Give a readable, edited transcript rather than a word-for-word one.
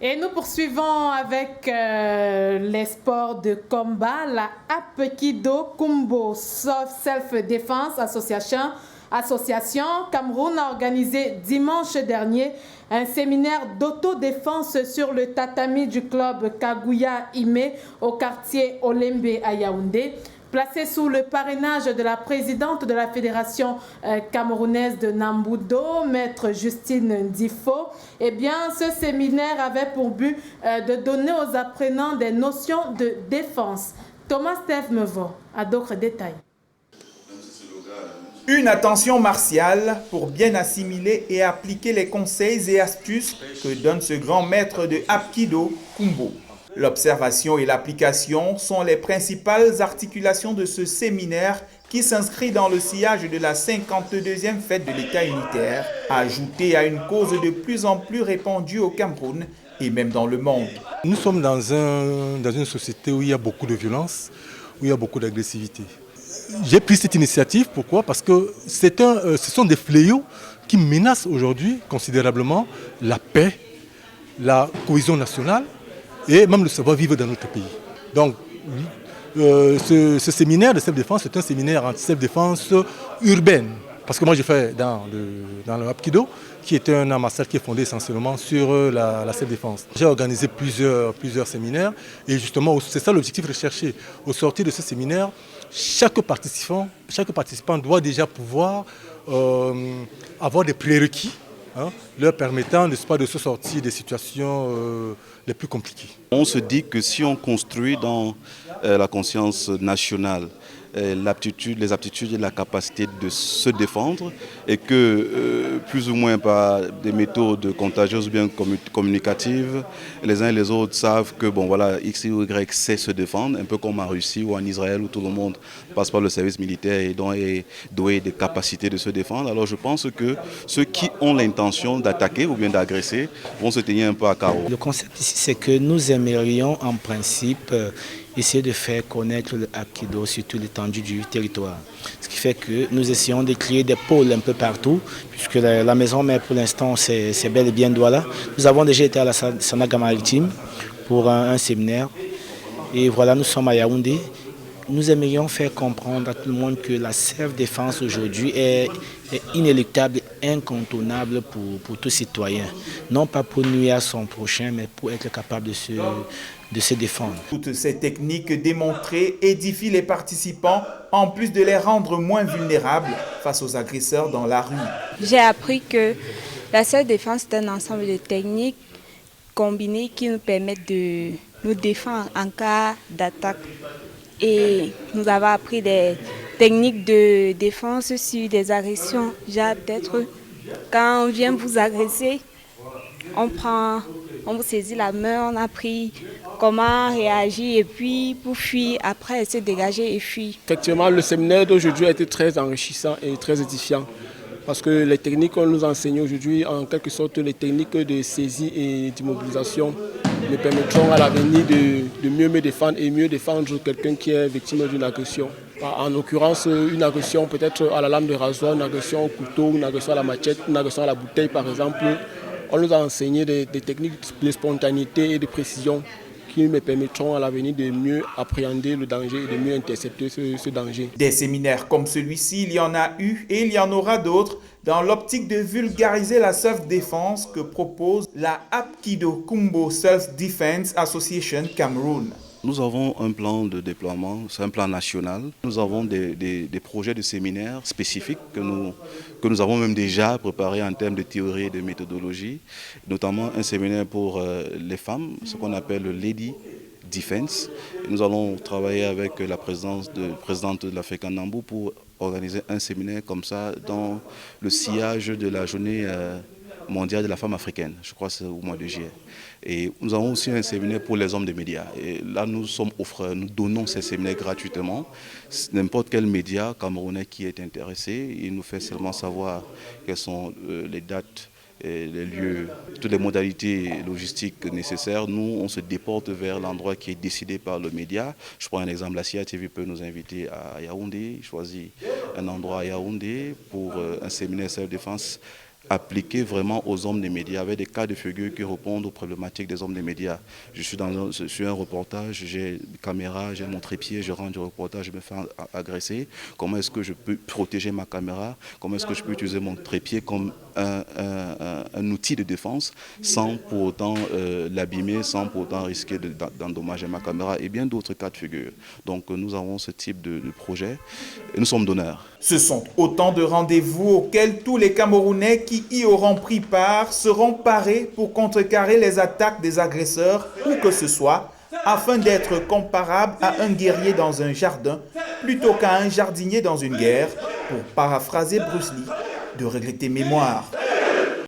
Et nous poursuivons avec les sports de combat, la Apkido Kumbo Self-Defense Association Cameroun a organisé dimanche dernier un séminaire d'autodéfense sur le tatami du club Kaguya Ime au quartier Olembe à Yaoundé. Placé sous le parrainage de la présidente de la Fédération camerounaise de Nambudo, maître Justine Difo, eh bien, ce séminaire avait pour but de donner aux apprenants des notions de défense. Thomas Steve Mevo a d'autres détails. Une attention martiale pour bien assimiler et appliquer les conseils et astuces que donne ce grand maître de Apkido Kumbo. L'observation et l'application sont les principales articulations de ce séminaire qui s'inscrit dans le sillage de la 52e fête de l'État unitaire, ajoutée à une cause de plus en plus répandue au Cameroun et même dans le monde. Nous sommes dans une société où il y a beaucoup de violence, où il y a beaucoup d'agressivité. J'ai pris cette initiative, pourquoi? Parce que ce sont des fléaux qui menacent aujourd'hui considérablement la paix, la cohésion nationale et même le savoir-vivre dans notre pays. Donc, ce séminaire de self-défense, c'est un séminaire en self-défense urbaine. Parce que moi, j'ai fait dans le Apkido, qui est un art martial qui est fondé essentiellement sur la self-défense. J'ai organisé plusieurs séminaires et justement, c'est ça l'objectif recherché. Au sortir de ce séminaire, chaque participant doit déjà pouvoir avoir des prérequis leur permettant de se sortir des situations les plus compliquées. On se dit que si on construit dans la conscience nationale les aptitudes et la capacité de se défendre et que plus ou moins par des méthodes contagieuses ou bien communicatives, les uns et les autres savent que bon voilà, X ou Y sait se défendre, un peu comme en Russie ou en Israël où tout le monde passe par le service militaire et donc est doué des capacités de se défendre. Alors je pense que ceux qui ont l'intention d'attaquer ou bien d'agresser vont se tenir un peu à carreau. Le concept ici, c'est que nous aimerions en principe essayer de faire connaître le Apkido sur toute l'étendue du territoire. Ce qui fait que nous essayons de créer des pôles un peu partout, puisque la maison mère pour l'instant c'est bel et bien Douala. Nous avons déjà été à la Sanaga Maritime pour un séminaire et voilà, nous sommes à Yaoundé. Nous aimerions faire comprendre à tout le monde que la self-défense aujourd'hui est inéluctable, incontournable pour tout citoyen. Non pas pour nuire à son prochain, mais pour être capable de se défendre. Toutes ces techniques démontrées édifient les participants, en plus de les rendre moins vulnérables face aux agresseurs dans la rue. J'ai appris que la self-défense est un ensemble de techniques combinées qui nous permettent de nous défendre en cas d'attaque. Et nous avons appris des techniques de défense sur des agressions. Genre peut-être quand on vient vous agresser, on vous saisit la main, on a appris comment réagir et puis pour fuir, après se dégager et fuir. Effectivement, le séminaire d'aujourd'hui a été très enrichissant et très édifiant. Parce que les techniques qu'on nous enseigne aujourd'hui, en quelque sorte les techniques de saisie et d'immobilisation, me permettront à l'avenir de mieux me défendre et mieux défendre quelqu'un qui est victime d'une agression. En l'occurrence, une agression peut-être à la lame de rasoir, une agression au couteau, une agression à la machette, une agression à la bouteille par exemple. On nous a enseigné des techniques de spontanéité et de précision qui me permettront à l'avenir de mieux appréhender le danger et de mieux intercepter ce danger. Des séminaires comme celui-ci, il y en a eu et il y en aura d'autres dans l'optique de vulgariser la self-défense que propose la Apkido Kumbo Self-Defense Association Cameroun. Nous avons un plan de déploiement, c'est un plan national. Nous avons des projets de séminaires spécifiques que nous avons même déjà préparés en termes de théorie et de méthodologie, notamment un séminaire pour les femmes, ce qu'on appelle le Lady Defense. Nous allons travailler avec la présidente de l'Afrique Nambu pour organiser un séminaire comme ça dans le sillage de la journée mondiale de la femme africaine, je crois que c'est au mois de juillet. Et nous avons aussi un séminaire pour les hommes des médias. Et là, nous sommes offreurs, nous donnons ces séminaires gratuitement. N'importe quel média camerounais qui est intéressé, il nous fait seulement savoir quelles sont les dates, les lieux, toutes les modalités logistiques nécessaires. Nous, on se déporte vers l'endroit qui est décidé par le média. Je prends un exemple, la CIATV peut nous inviter à Yaoundé, choisit un endroit à Yaoundé pour un séminaire self-défense appliqué vraiment aux hommes des médias, avec des cas de figure qui répondent aux problématiques des hommes des médias. Je suis un reportage, j'ai une caméra, j'ai mon trépied, je rentre du reportage, je me fais agresser. Comment est-ce que je peux protéger ma caméra? Comment est-ce que je peux utiliser mon trépied comme un outil de défense sans pour autant l'abîmer, sans pour autant risquer d'endommager ma caméra et bien d'autres cas de figure. Donc nous avons ce type de projet et nous sommes donneurs. Ce sont autant de rendez-vous auxquels tous les Camerounais qui y auront pris part seront parés pour contrecarrer les attaques des agresseurs où que ce soit, afin d'être comparables à un guerrier dans un jardin plutôt qu'à un jardinier dans une guerre, pour paraphraser Bruce Lee de regretter mémoire.